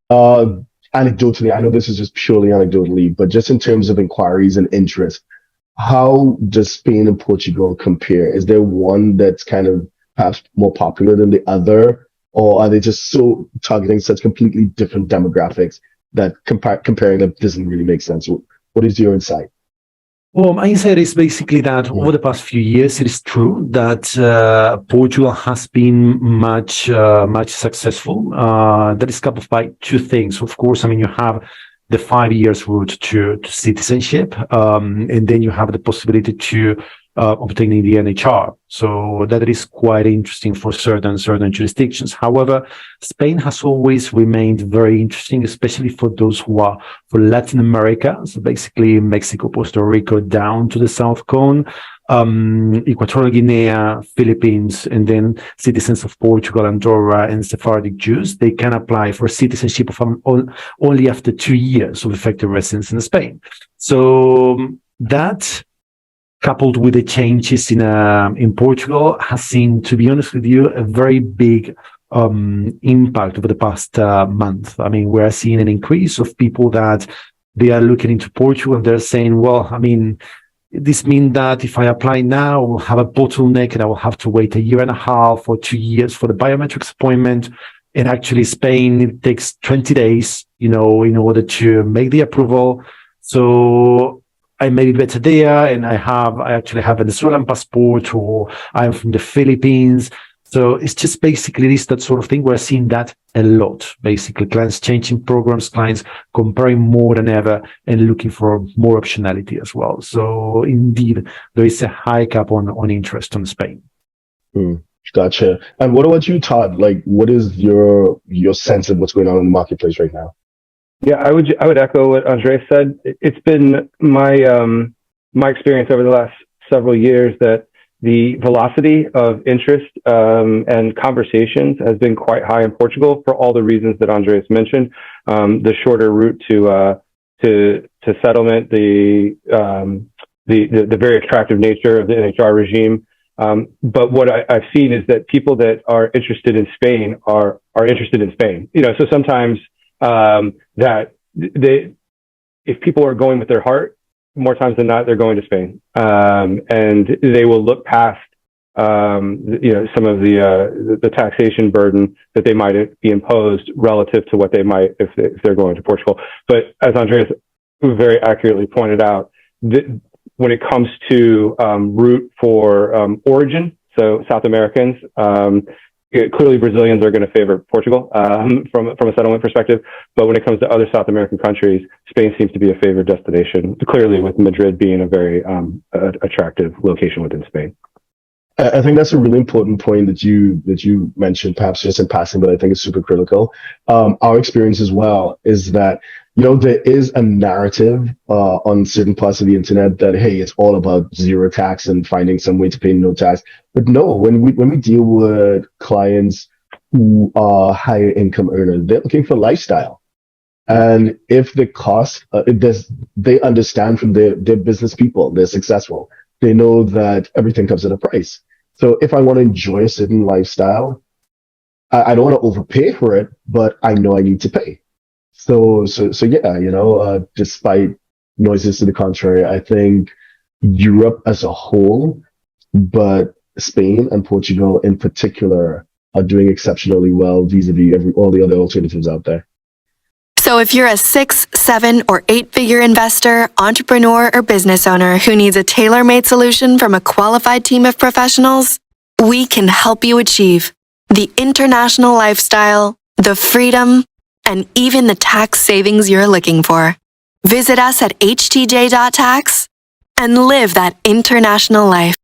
Uh, Anecdotally, I know this is just purely anecdotally, but just in terms of inquiries and interest, how does Spain and Portugal compare? Is there one that's kind of perhaps more popular than the other, or are they just so targeting such completely different demographics that comparing them doesn't really make sense? What is your insight? Well, my insight is basically that over Mm, the past few years, it is true that Portugal has been much successful. That is coupled by two things. Of course, I mean, you have the 5 years route to citizenship, and then you have the possibility to obtaining the NHR. So that is quite interesting for certain jurisdictions. However, Spain has always remained very interesting, especially for those who are for Latin America. So basically Mexico, Puerto Rico, down to the South Cone, Equatorial Guinea, Philippines, and then citizens of Portugal, Andorra, and Sephardic Jews. They can apply for citizenship of only after 2 years of effective residence in Spain. So that, coupled with the changes in Portugal, has seen, to be honest with you, a very big impact over the past month. I mean, we're seeing an increase of people that they are looking into Portugal and they're saying, well, I mean, this means that if I apply now, I will have a bottleneck and I will have to wait a year and a half or 2 years for the biometrics appointment. And actually, Spain, it takes 20 days, in order to make the approval. So I made it better there, and I actually have a Venezuelan passport, or I'm from the Philippines. So it's just basically that sort of thing. We're seeing that a lot, basically. Clients changing programs, clients comparing more than ever and looking for more optionality as well. So indeed, there is a hike up on interest on Spain. mm, gotcha. And what about you, Todd? Like, what is your sense of what's going on in the marketplace right now? Yeah, I would echo what Andres said. It's been my experience over the last several years that the velocity of interest and conversations has been quite high in Portugal for all the reasons that Andres mentioned. The shorter route to settlement, the very attractive nature of the NHR regime. But what I've seen is that people that are interested in Spain are interested in Spain. So sometimes that if people are going with their heart, more times than not, they're going to Spain, and they will look past, some of the taxation burden that they might be imposed relative to what they might if they're going to Portugal. But as Andreas very accurately pointed out, when it comes to route for origin, so South Americans. Clearly, Brazilians are going to favor Portugal from a settlement perspective. But when it comes to other South American countries, Spain seems to be a favored destination, clearly with Madrid being a very attractive location within Spain. I think that's a really important point that you mentioned, perhaps just in passing, but I think it's super critical. Our experience as well is that there is a narrative on certain parts of the internet that hey, it's all about zero tax and finding some way to pay no tax. But no, when we deal with clients who are higher income earners, they're looking for lifestyle. And if the cost, they understand from their business people, they're successful. They know that everything comes at a price. So if I want to enjoy a certain lifestyle, I don't want to overpay for it, but I know I need to pay. So yeah, despite noises to the contrary, I think Europe as a whole, but Spain and Portugal in particular, are doing exceptionally well vis-a-vis all the other alternatives out there. So if you're a 6, 7, or 8-figure investor, entrepreneur, or business owner who needs a tailor-made solution from a qualified team of professionals, we can help you achieve the international lifestyle, the freedom, and even the tax savings you're looking for. Visit us at htj.tax and live that international life.